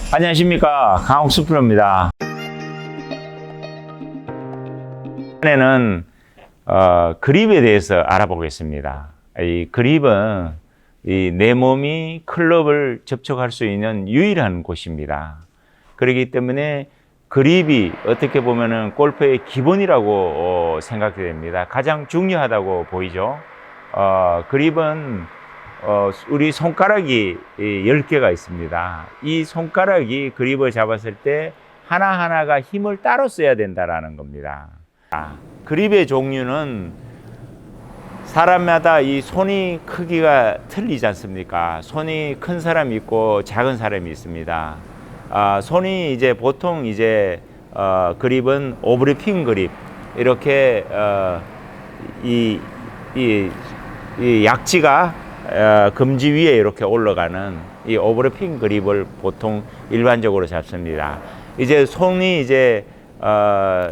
안녕하십니까, 강옥수 프로입니다. 이번에는 그립에 대해서 알아보겠습니다. 이 그립은 내 몸이 클럽을 접촉할 수 있는 유일한 곳입니다. 그렇기 때문에 그립이 어떻게 보면은 골프의 기본이라고 생각이 됩니다. 가장 중요하다고 보이죠. 그립은 우리 손가락이 10개가 있습니다. 이 손가락이 그립을 잡았을 때 하나하나가 힘을 따로 써야 된다라는 겁니다. 그립의 종류는 사람마다 이 손이 크기가 틀리지 않습니까? 손이 큰 사람이 있고 작은 사람이 있습니다. 손이 이제 보통 이제 그립은 오브리핑 그립, 이렇게 이 약지가 금지 위에 이렇게 올라가는 이 오버래핑 그립을 보통 일반적으로 잡습니다. 이제 손이 이제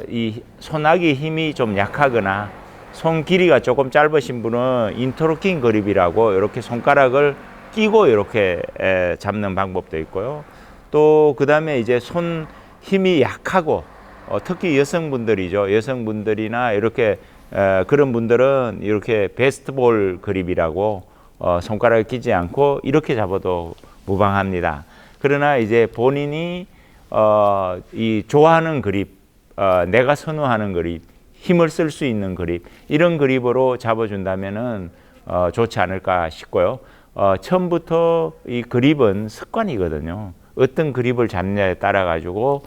이 손아귀 힘이 좀 약하거나 손 길이가 조금 짧으신 분은 인터로킹 그립이라고 이렇게 손가락을 끼고 이렇게 잡는 방법도 있고요. 또 그 다음에 이제 손 힘이 약하고 특히 여성분들이죠. 여성분들이나 이렇게 그런 분들은 이렇게 베스트볼 그립이라고 손가락을 끼지 않고 이렇게 잡아도 무방합니다. 그러나 이제 본인이 이 좋아하는 그립, 내가 선호하는 그립, 힘을 쓸 수 있는 그립, 이런 그립으로 잡아준다면은 좋지 않을까 싶고요. 처음부터 이 그립은 습관이거든요. 어떤 그립을 잡냐에 따라 가지고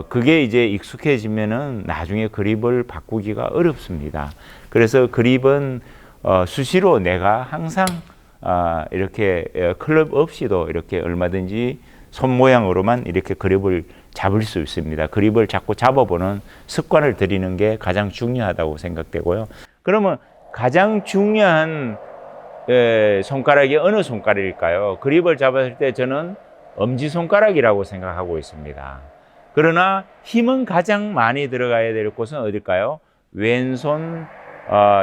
그게 이제 익숙해지면은 나중에 그립을 바꾸기가 어렵습니다. 그래서 그립은 수시로 내가 항상 이렇게 클럽 없이도 이렇게 얼마든지 손 모양으로만 이렇게 그립을 잡을 수 있습니다. 그립을 자꾸 잡아보는 습관을 들이는 게 가장 중요하다고 생각되고요. 그러면 가장 중요한 손가락이 어느 손가락일까요? 그립을 잡았을 때 저는 엄지손가락이라고 생각하고 있습니다. 그러나 힘은 가장 많이 들어가야 될 곳은 어딜까요? 왼손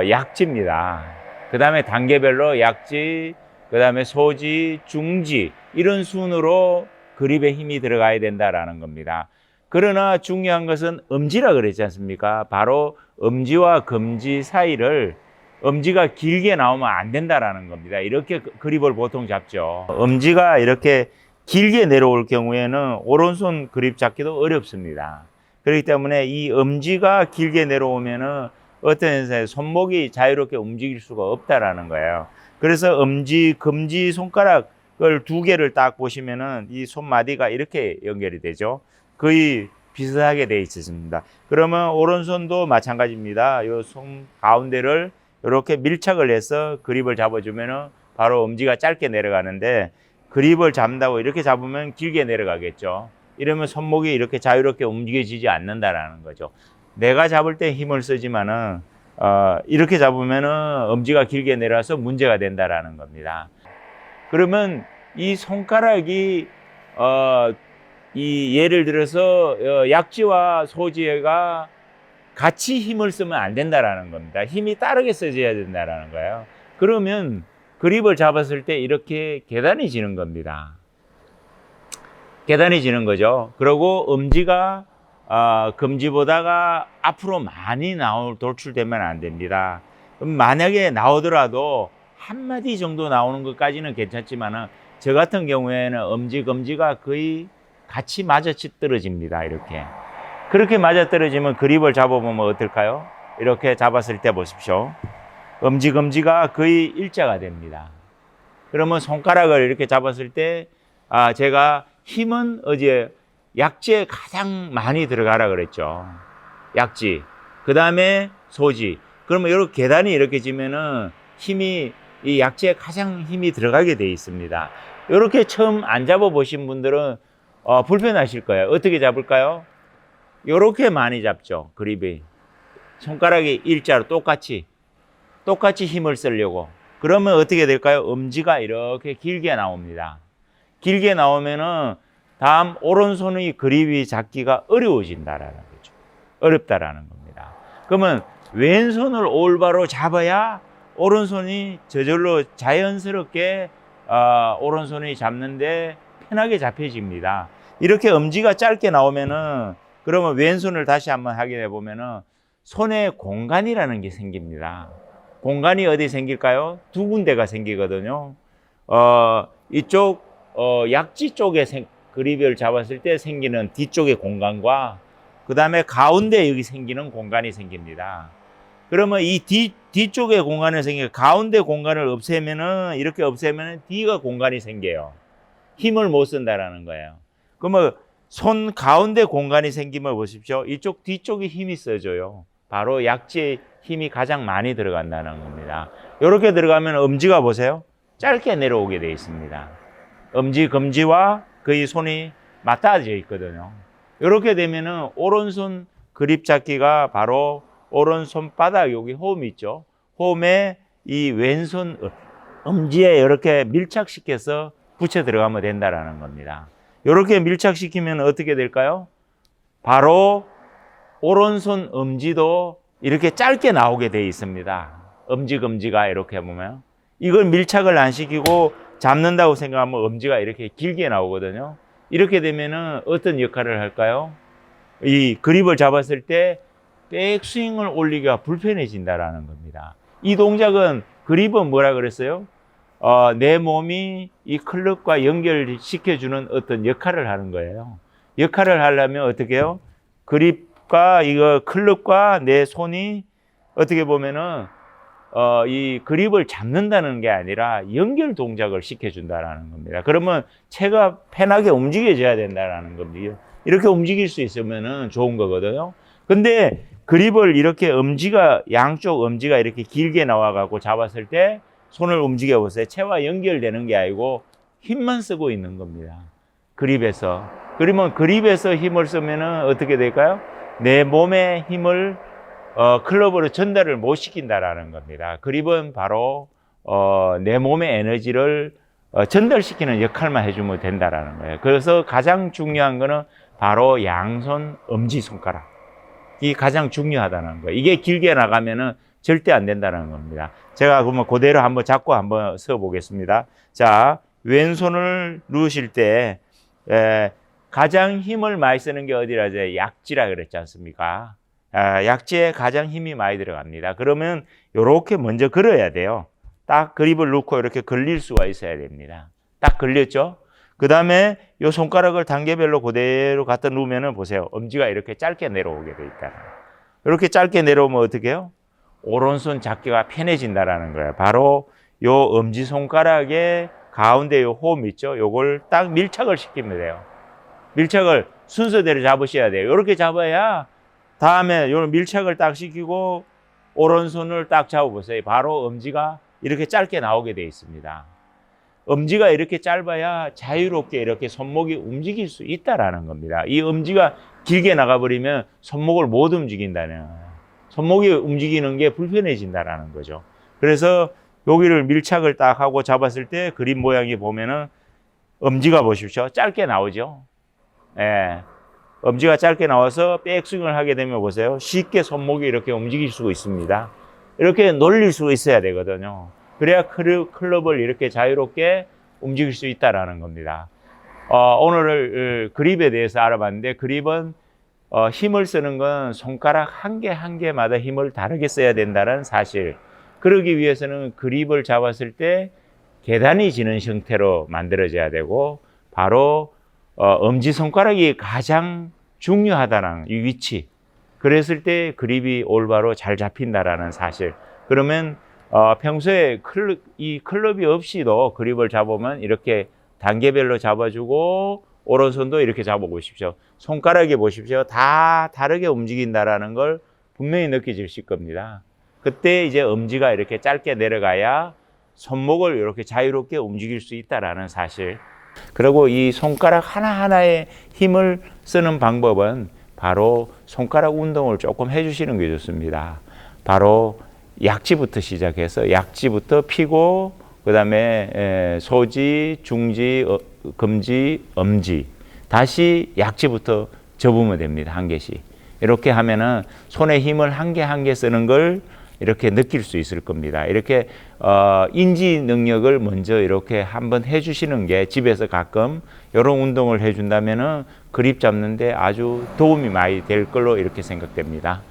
약지입니다. 그 다음에 단계별로 약지, 그 다음에 소지, 중지, 이런 순으로 그립에 힘이 들어가야 된다라는 겁니다. 그러나 중요한 것은 엄지라 그랬지 않습니까? 바로 엄지와 검지 사이를, 엄지가 길게 나오면 안 된다라는 겁니다. 이렇게 그립을 보통 잡죠. 엄지가 이렇게 길게 내려올 경우에는 오른손 그립 잡기도 어렵습니다. 그렇기 때문에 이 엄지가 길게 내려오면은 어떤 현상에 손목이 자유롭게 움직일 수가 없다라는 거예요. 그래서 엄지, 검지 손가락을 두 개를 딱 보시면은 이 손마디가 이렇게 연결이 되죠. 거의 비슷하게 되어 있습니다. 그러면 오른손도 마찬가지입니다. 이 손 가운데를 이렇게 밀착을 해서 그립을 잡아주면은 바로 엄지가 짧게 내려가는데, 그립을 잡는다고 이렇게 잡으면 길게 내려가겠죠. 이러면 손목이 이렇게 자유롭게 움직여지지 않는다라는 거죠. 내가 잡을 때 힘을 쓰지만은 이렇게 잡으면은 엄지가 길게 내려와서 문제가 된다라는 겁니다. 그러면 이 손가락이 이 예를 들어서 약지와 소지가 같이 힘을 쓰면 안 된다라는 겁니다. 힘이 따르게 써져야 된다라는 거예요. 그러면 그립을 잡았을 때 이렇게 계단이 지는 겁니다. 계단이 지는 거죠. 그리고 엄지가 검지보다가 앞으로 많이 돌출되면 안 됩니다. 그럼 만약에 나오더라도 한 마디 정도 나오는 것까지는 괜찮지만은 저 같은 경우에는 엄지, 검지가 거의 같이 맞아떨어집니다. 이렇게. 그렇게 맞아떨어지면 그립을 잡아보면 어떨까요? 이렇게 잡았을 때 보십시오. 엄지, 검지가 거의 일자가 됩니다. 그러면 손가락을 이렇게 잡았을 때 제가 힘은 어제 약지에 가장 많이 들어가라 그랬죠. 약지. 그 다음에 소지. 그러면 이렇게 계단이 이렇게 지면은 힘이, 이 약지에 가장 힘이 들어가게 돼 있습니다. 이렇게 처음 안 잡아 보신 분들은 불편하실 거예요. 어떻게 잡을까요? 이렇게 많이 잡죠. 그립이. 손가락이 일자로 똑같이 힘을 쓰려고. 그러면 어떻게 될까요? 엄지가 이렇게 길게 나옵니다. 길게 나오면은 다음 오른손의 그립이 잡기가 어려워진다라는 거죠. 어렵다라는 겁니다. 그러면 왼손을 올바로 잡아야 오른손이 저절로 자연스럽게 오른손이 잡는데 편하게 잡혀집니다. 이렇게 엄지가 짧게 나오면은 그러면 왼손을 다시 한번 확인해 보면은 손에 공간이라는 게 생깁니다. 공간이 어디 생길까요? 두 군데가 생기거든요. 이쪽 약지 쪽에 그립을 잡았을 때 생기는 뒤쪽의 공간과 그 다음에 가운데 여기 생기는 공간이 생깁니다. 그러면 이 뒤쪽의 공간을 가운데 공간을 없애면은 이렇게 없애면은 뒤가 공간이 생겨요. 힘을 못 쓴다라는 거예요. 그러면 손 가운데 공간이 생기면 보십시오. 이쪽 뒤쪽에 힘이 써져요. 바로 약지에 힘이 가장 많이 들어간다는 겁니다. 이렇게 들어가면 엄지가 보세요. 짧게 내려오게 되어 있습니다. 엄지, 검지와 거의 손이 맞닿아져 있거든요. 이렇게 되면은 오른손 그립 잡기가 바로 오른손 바닥 여기 홈 있죠. 홈에 이 왼손 엄지에 이렇게 밀착시켜서 붙여 들어가면 된다라는 겁니다. 이렇게 밀착시키면 어떻게 될까요? 바로 오른손 엄지도 이렇게 짧게 나오게 되어 있습니다. 엄지, 검지가 이렇게 보면 이걸 밀착을 안 시키고 잡는다고 생각하면 엄지가 이렇게 길게 나오거든요. 이렇게 되면은 어떤 역할을 할까요? 이 그립을 잡았을 때 백스윙을 올리기가 불편해진다라는 겁니다. 이 동작은 그립은 뭐라 그랬어요? 내 몸이 이 클럽과 연결시켜주는 어떤 역할을 하는 거예요. 역할을 하려면 어떻게 해요? 그립과 이거 클럽과 내 손이 어떻게 보면은 이 그립을 잡는다는 게 아니라 연결 동작을 시켜준다라는 겁니다. 그러면 채가 편하게 움직여져야 된다라는 겁니다. 이렇게 움직일 수 있으면은 좋은 거거든요. 근데 그립을 이렇게 양쪽 엄지가 이렇게 길게 나와가지고 잡았을 때 손을 움직여 보세요. 채와 연결되는 게 아니고 힘만 쓰고 있는 겁니다. 그립에서. 그러면 그립에서 힘을 쓰면은 어떻게 될까요? 내 몸의 힘을 클럽으로 전달을 못 시킨다라는 겁니다. 그립은 바로 내 몸의 에너지를 전달시키는 역할만 해주면 된다라는 거예요. 그래서 가장 중요한 거는 바로 양손 엄지손가락. 이 가장 중요하다는 거예요. 이게 길게 나가면은 절대 안 된다는 겁니다. 제가 그러면 그대로 한번 잡고 한번 서 보겠습니다. 자, 왼손을 누우실 때 가장 힘을 많이 쓰는 게 어디라죠? 약지라 그랬지 않습니까? 약지에 가장 힘이 많이 들어갑니다. 그러면 이렇게 먼저 걸어야 돼요. 딱 그립을 놓고 이렇게 걸릴 수가 있어야 됩니다. 딱 걸렸죠? 그 다음에 이 손가락을 단계별로 그대로 갖다 놓으면 보세요. 엄지가 이렇게 짧게 내려오게 돼 있다. 이렇게 짧게 내려오면 어떻게 해요? 오른손 잡기가 편해진다라는 거예요. 바로 요 엄지손가락의 가운데 요 홈 있죠? 요걸 딱 밀착을 시키면 돼요. 밀착을 순서대로 잡으셔야 돼요. 이렇게 잡아야 다음에 요 밀착을 딱 시키고 오른손을 딱 잡아보세요. 바로 엄지가 이렇게 짧게 나오게 되어 있습니다. 엄지가 이렇게 짧아야 자유롭게 이렇게 손목이 움직일 수 있다라는 겁니다. 이 엄지가 길게 나가버리면 손목을 못 움직인다는, 손목이 움직이는 게 불편해진다라는 거죠. 그래서 여기를 밀착을 딱 하고 잡았을 때 그림 모양이 보면은 엄지가 보십시오. 짧게 나오죠. 예. 엄지가 짧게 나와서 백스윙을 하게 되면 보세요. 쉽게 손목이 이렇게 움직일 수 있습니다. 이렇게 놀릴 수 있어야 되거든요. 그래야 클럽을 이렇게 자유롭게 움직일 수 있다라는 겁니다. 오늘 그립에 대해서 알아봤는데, 그립은 힘을 쓰는 건 손가락 한 개 한 개마다 힘을 다르게 써야 된다는 사실. 그러기 위해서는 그립을 잡았을 때 계단이 지는 형태로 만들어져야 되고, 바로 엄지손가락이 가장 중요하다는 이 위치. 그랬을 때 그립이 올바로 잘 잡힌다라는 사실. 그러면 평소에 이 클럽이 없이도 그립을 잡으면 이렇게 단계별로 잡아주고, 오른손도 이렇게 잡아보십시오. 손가락이 보십시오. 다 다르게 움직인다라는 걸 분명히 느껴지실 겁니다. 그때 이제 엄지가 이렇게 짧게 내려가야 손목을 이렇게 자유롭게 움직일 수 있다라는 사실. 그리고 이 손가락 하나하나에 힘을 쓰는 방법은 바로 손가락 운동을 조금 해주시는 게 좋습니다. 바로 약지부터 시작해서 약지부터 피고, 그 다음에 소지, 중지, 검지, 엄지, 다시 약지부터 접으면 됩니다. 한 개씩. 이렇게 하면은 손에 힘을 한 개 한 개 쓰는 걸 이렇게 느낄 수 있을 겁니다. 이렇게 인지 능력을 먼저 이렇게 한번 해주시는 게 집에서 가끔 이런 운동을 해준다면은 그립 잡는데 아주 도움이 많이 될 걸로 이렇게 생각됩니다.